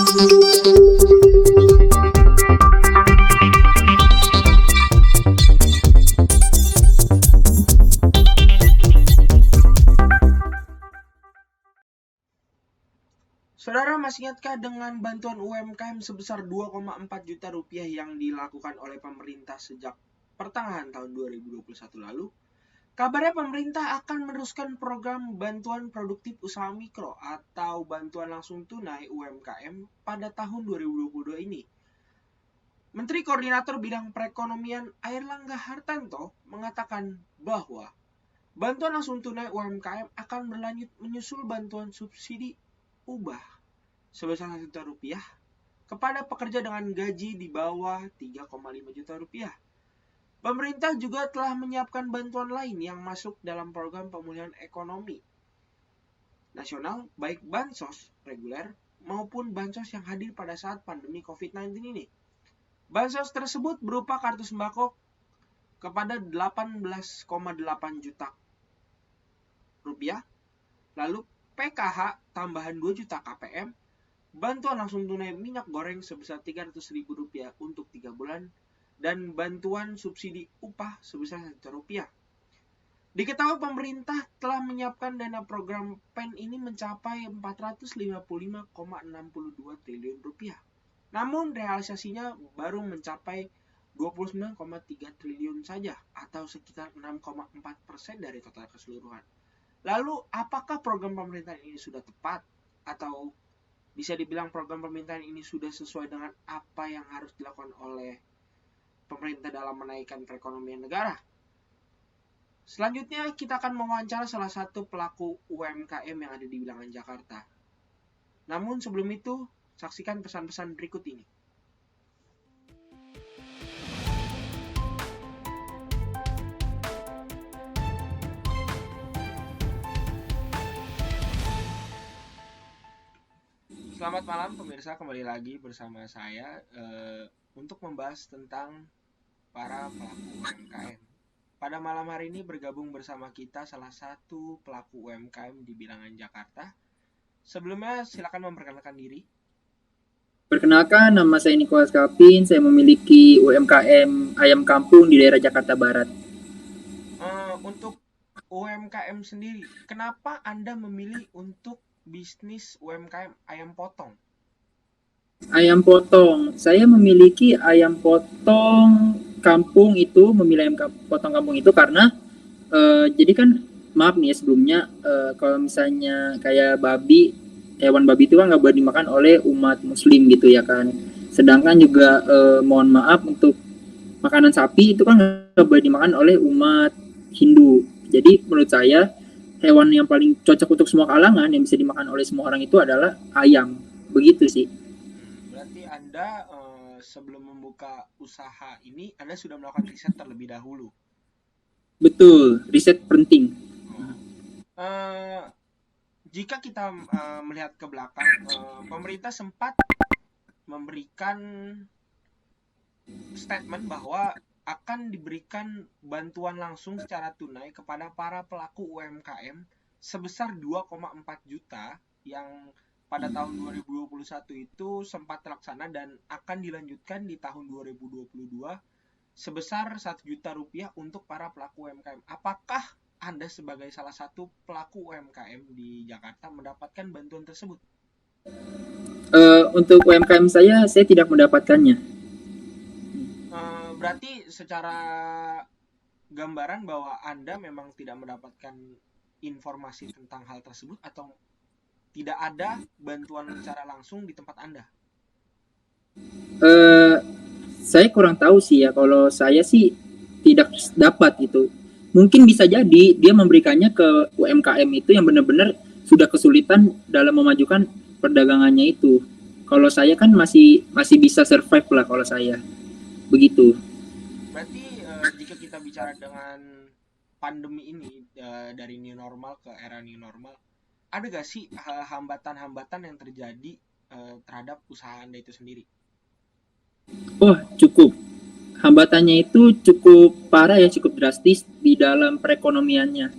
Saudara masih ingatkah dengan bantuan UMKM sebesar 2,4 juta rupiah yang dilakukan oleh pemerintah sejak pertengahan tahun 2021 lalu? Kabarnya pemerintah akan meneruskan program bantuan produktif usaha mikro atau bantuan langsung tunai UMKM pada tahun 2022 ini. Menteri Koordinator Bidang Perekonomian Airlangga Hartarto mengatakan bahwa bantuan langsung tunai UMKM akan berlanjut menyusul bantuan subsidi upah sebesar 1 juta rupiah kepada pekerja dengan gaji di bawah 3,5 juta rupiah. Pemerintah juga telah menyiapkan bantuan lain yang masuk dalam program pemulihan ekonomi nasional, baik bansos reguler maupun bansos yang hadir pada saat pandemi COVID-19 ini. Bansos tersebut berupa kartu sembako kepada 18,8 juta rupiah, lalu PKH tambahan 2 juta KPM, bantuan langsung tunai minyak goreng sebesar Rp300.000 untuk 3 bulan, dan bantuan subsidi upah sebesar Rp1 juta. Diketahui pemerintah telah menyiapkan dana program PEN ini mencapai Rp455,62 triliun. Namun realisasinya baru mencapai 29,3 triliun saja atau sekitar 6,4% dari total keseluruhan. Lalu apakah program pemerintahan ini sudah tepat atau bisa dibilang program pemerintahan ini sudah sesuai dengan apa yang harus dilakukan oleh pemerintah dalam menaikkan perekonomian negara? Selanjutnya kita akan mewawancara salah satu pelaku UMKM yang ada di Bilangan Jakarta. Namun sebelum itu, saksikan pesan-pesan berikut ini. Selamat malam pemirsa, kembali lagi bersama saya untuk membahas tentang para pelaku UMKM. Pada malam hari ini bergabung bersama kita salah satu pelaku UMKM di Bilangan Jakarta. Sebelumnya silakan memperkenalkan diri. Perkenalkan, nama saya Nicholas Calvin. Saya memiliki UMKM ayam kampung di daerah Jakarta Barat. Untuk UMKM sendiri, kenapa Anda memilih untuk bisnis UMKM ayam potong? Ayam potong, saya memiliki ayam potong kampung itu, memilih ayam potong kampung itu karena jadi kan maaf nih ya sebelumnya, kalau misalnya kayak babi, hewan babi itu kan nggak boleh dimakan oleh umat muslim gitu ya kan. Sedangkan juga mohon maaf untuk makanan sapi itu kan nggak boleh dimakan oleh umat Hindu. Jadi menurut saya hewan yang paling cocok untuk semua kalangan yang bisa dimakan oleh semua orang itu adalah ayam. Begitu sih. Berarti Anda sebelum membuka usaha ini, Anda sudah melakukan riset terlebih dahulu. Betul, riset penting. Jika kita melihat ke belakang, pemerintah sempat memberikan statement bahwa akan diberikan bantuan langsung secara tunai kepada para pelaku UMKM sebesar 2,4 juta yang pada tahun 2021 itu sempat terlaksana dan akan dilanjutkan di tahun 2022 sebesar 1 juta rupiah untuk para pelaku UMKM. Apakah Anda sebagai salah satu pelaku UMKM di Jakarta mendapatkan bantuan tersebut? Untuk UMKM saya tidak mendapatkannya. Berarti secara gambaran bahwa Anda memang tidak mendapatkan informasi tentang hal tersebut atau tidak ada bantuan secara langsung di tempat Anda? Saya kurang tahu sih ya, kalau saya sih tidak dapat itu. Mungkin bisa jadi dia memberikannya ke UMKM itu yang benar-benar sudah kesulitan dalam memajukan perdagangannya itu. Kalau saya kan masih bisa survive lah kalau saya. Begitu. Berarti jika kita bicara dengan pandemi ini dari new normal ke era new normal, ada gak sih hambatan-hambatan yang terjadi terhadap usaha Anda itu sendiri? Oh, cukup. Hambatannya itu cukup parah ya, cukup drastis di dalam perekonomiannya.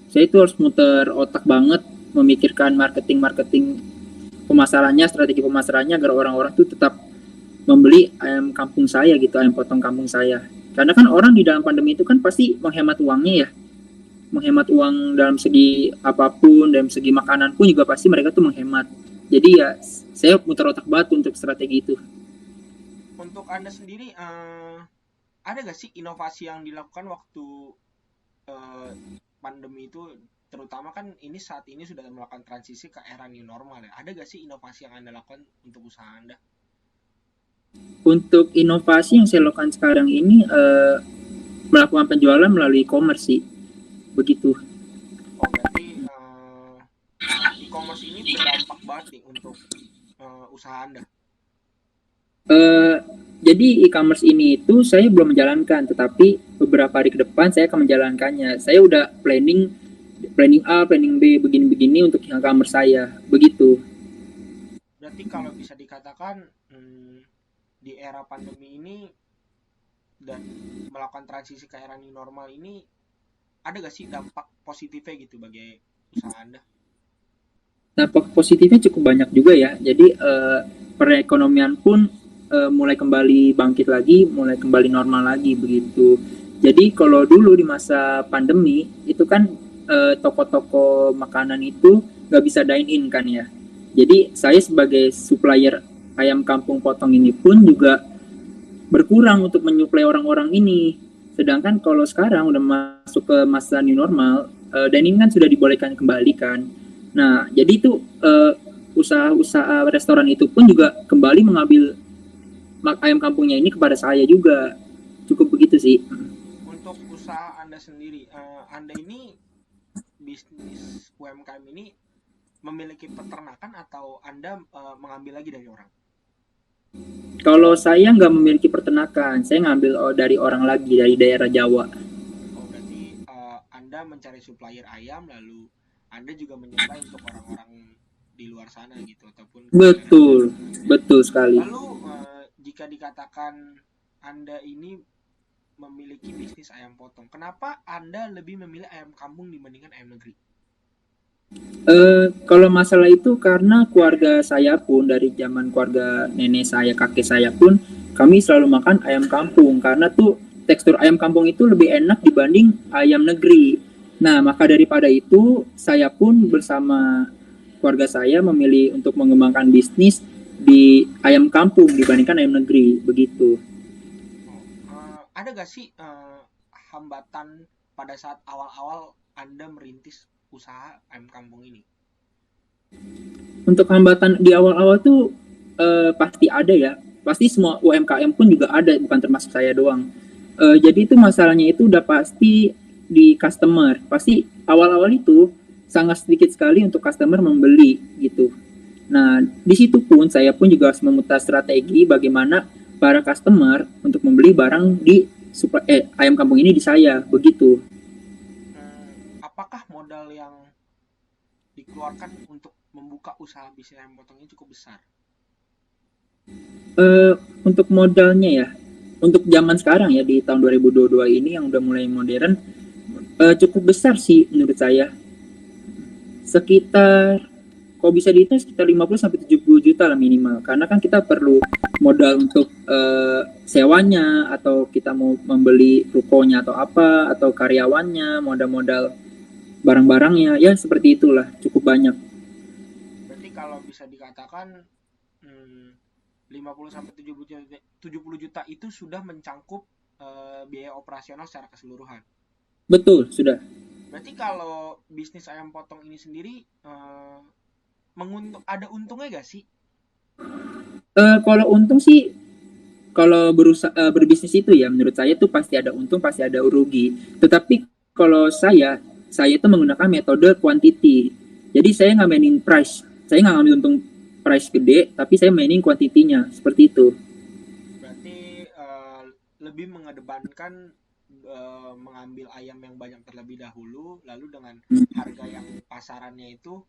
Saya itu harus muter otak banget memikirkan marketing pemasarannya, strategi pemasarannya agar orang-orang tuh tetap membeli ayam kampung saya gitu, ayam potong kampung saya. Karena kan orang di dalam pandemi itu kan pasti menghemat uangnya ya, menghemat uang dalam segi apapun, dalam segi makanan pun juga pasti mereka tuh menghemat. Jadi ya saya muter otak batu untuk strategi itu. Untuk Anda sendiri, ada gak sih inovasi yang dilakukan waktu eh, pandemi itu, terutama kan ini saat ini sudah melakukan transisi ke era new normal ya. Ada gak sih inovasi yang Anda lakukan untuk usaha Anda? Untuk inovasi yang saya lakukan sekarang ini melakukan penjualan melalui e-commerce sih, begitu. Oh, berarti e-commerce ini berdampak banget nih untuk usaha Anda. Eh, jadi e-commerce ini itu saya belum menjalankan, tetapi beberapa hari ke depan saya akan menjalankannya. Saya udah planning planning A, planning B, begini-begini untuk e-commerce saya, begitu. Berarti kalau bisa dikatakan di era pandemi ini dan melakukan transisi ke era new normal ini, ada gak sih dampak positifnya gitu bagi usaha Anda? Dampak positifnya cukup banyak juga ya. Jadi perekonomian pun mulai kembali bangkit lagi, mulai kembali normal lagi begitu. Jadi kalau dulu di masa pandemi itu kan toko-toko makanan itu nggak bisa dine in kan ya. Jadi saya sebagai supplier ayam kampung potong ini pun juga berkurang untuk menyuplai orang-orang ini. Sedangkan kalau sekarang udah masuk ke masa new normal, dining kan sudah dibolehkan kembali kan. Nah, jadi itu usaha-usaha restoran itu pun juga kembali mengambil ayam kampungnya ini kepada saya juga. Cukup begitu sih. Untuk usaha Anda sendiri, Anda ini bisnis UMKM ini memiliki peternakan atau Anda mengambil lagi dari orang? Kalau saya nggak memiliki peternakan, saya ngambil dari orang lagi dari daerah Jawa. Oh, berarti Anda mencari supplier ayam, lalu Anda juga menyuplai untuk orang-orang di luar sana gitu, ataupun ke daerah-daerah Betul, tertentu ya. betul sekali. Lalu jika dikatakan Anda ini memiliki bisnis ayam potong, kenapa Anda lebih memilih ayam kampung dibandingkan ayam negeri? Kalau masalah itu karena keluarga saya pun dari zaman keluarga nenek saya, kakek saya pun kami selalu makan ayam kampung karena tuh tekstur ayam kampung itu lebih enak dibanding ayam negeri. Nah, maka daripada itu saya pun bersama keluarga saya memilih untuk mengembangkan bisnis di ayam kampung dibandingkan ayam negeri, begitu. Oh, ada gak sih hambatan pada saat awal-awal Anda merintis usaha ayam kampung ini? Untuk hambatan di awal-awal tuh pasti ada ya. Pasti semua UMKM pun juga ada, bukan termasuk saya doang. Jadi itu masalahnya itu udah pasti di customer. Pasti awal-awal itu sangat sedikit sekali untuk customer membeli gitu. Nah, di situ pun saya pun juga harus memutar strategi bagaimana para customer untuk membeli barang di ayam kampung ini di saya, begitu. Apakah modal yang dikeluarkan untuk membuka usaha bisnis ayam potong ini cukup besar? Untuk modalnya ya, untuk zaman sekarang ya di tahun 2022 ini yang udah mulai modern, cukup besar sih menurut saya. Sekitar kalau bisa dihitung sekitar 50 sampai 70 juta lah minimal. Karena kan kita perlu modal untuk sewanya atau kita mau membeli rukonya atau apa atau karyawannya, modal-modal barang-barangnya. Ya seperti itulah, cukup banyak. Berarti kalau bisa dikatakan 50 sampai 70 juta itu sudah mencangkup biaya operasional secara keseluruhan. Betul, sudah. Berarti kalau bisnis ayam potong ini sendiri ada untungnya gak sih? Kalau untung sih kalau berbisnis itu ya menurut saya tuh pasti ada untung, pasti ada rugi. Tetapi kalau saya itu menggunakan metode quantity. Jadi saya nggak mainin price. Saya nggak ngambil untung price gede, tapi saya mainin kuantitinya seperti itu. Berarti lebih mengedepankan mengambil ayam yang banyak terlebih dahulu, lalu dengan harga yang pasarannya itu,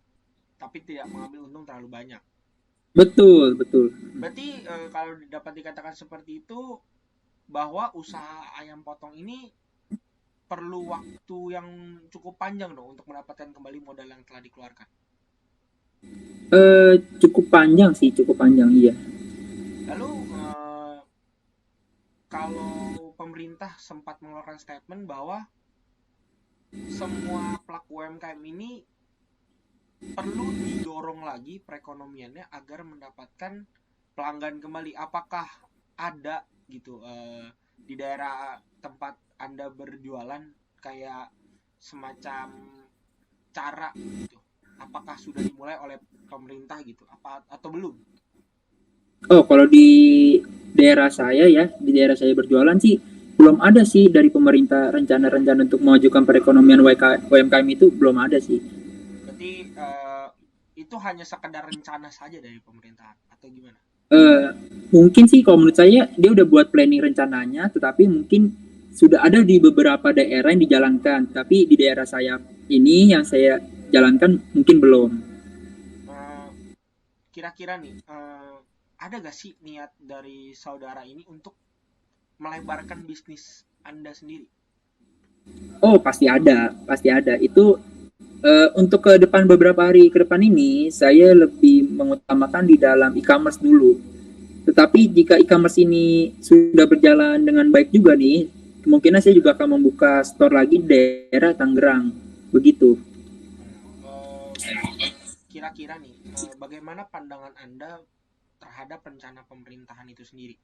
tapi tidak mengambil untung terlalu banyak. Betul, betul. Berarti kalau dapat dikatakan seperti itu, bahwa usaha ayam potong ini perlu waktu yang cukup panjang dong untuk mendapatkan kembali modal yang telah dikeluarkan. Cukup panjang sih, cukup panjang, iya. Lalu kalau pemerintah sempat mengeluarkan statement bahwa semua pelaku UMKM ini perlu didorong lagi perekonomiannya agar mendapatkan pelanggan kembali. Apakah ada gitu di daerah tempat Anda berjualan kayak semacam cara gitu? Apakah sudah dimulai oleh pemerintah gitu? Apa atau belum? Oh, kalau di daerah saya ya, di daerah saya berjualan sih belum ada sih dari pemerintah rencana-rencana untuk memajukan perekonomian UMKM itu belum ada sih. Berarti itu hanya sekedar rencana saja dari pemerintahan atau gimana? Eh, Mungkin sih kalau menurut saya dia udah buat planning rencananya, tetapi mungkin sudah ada di beberapa daerah yang dijalankan, tapi di daerah saya ini yang saya jalankan mungkin belum. Eh, Kira-kira nih, ada gak sih niat dari saudara ini untuk melebarkan bisnis Anda sendiri? Oh, pasti ada, pasti ada. Itu untuk ke depan beberapa hari ke depan ini saya lebih mengutamakan di dalam e-commerce dulu. Tetapi jika e-commerce ini sudah berjalan dengan baik juga nih, kemungkinan saya juga akan membuka store lagi di daerah Tangerang. Begitu. Eh, Kira-kira nih, bagaimana pandangan Anda terhadap rencana pemerintahan itu sendiri,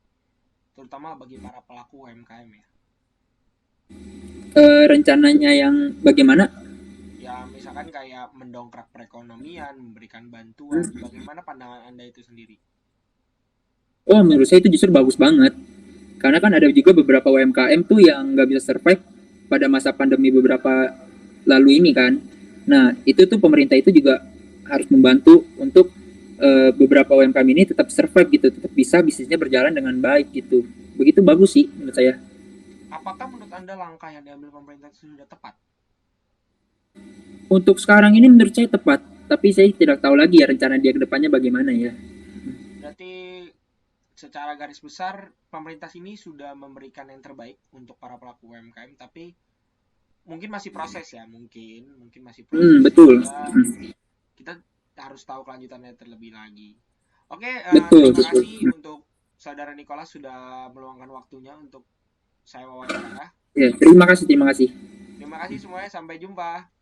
terutama bagi para pelaku UMKM ya? Rencananya yang bagaimana? Ya, misalkan kayak mendongkrak perekonomian, memberikan bantuan, bagaimana pandangan Anda itu sendiri? Oh, menurut saya itu justru bagus banget. Karena kan ada juga beberapa UMKM tuh yang nggak bisa survive pada masa pandemi beberapa lalu ini kan. Nah, itu tuh pemerintah itu juga harus membantu untuk beberapa UMKM ini tetap survive gitu, tetap bisa bisnisnya berjalan dengan baik gitu. Begitu bagus sih menurut saya. Apakah menurut Anda langkah yang diambil pemerintah itu sudah tepat? Untuk sekarang ini menurut saya tepat, tapi saya tidak tahu lagi ya rencana dia ke depannya bagaimana ya. Berarti secara garis besar pemerintah sini sudah memberikan yang terbaik untuk para pelaku UMKM, tapi mungkin masih proses ya, mungkin masih proses Betul. sehingga kita harus tahu kelanjutannya terlebih lagi. Oke, Betul, terima betul. kasih untuk saudara Nicholas sudah meluangkan waktunya untuk saya wawancara. Ya, terima kasih, terima kasih. Terima kasih semuanya, sampai jumpa.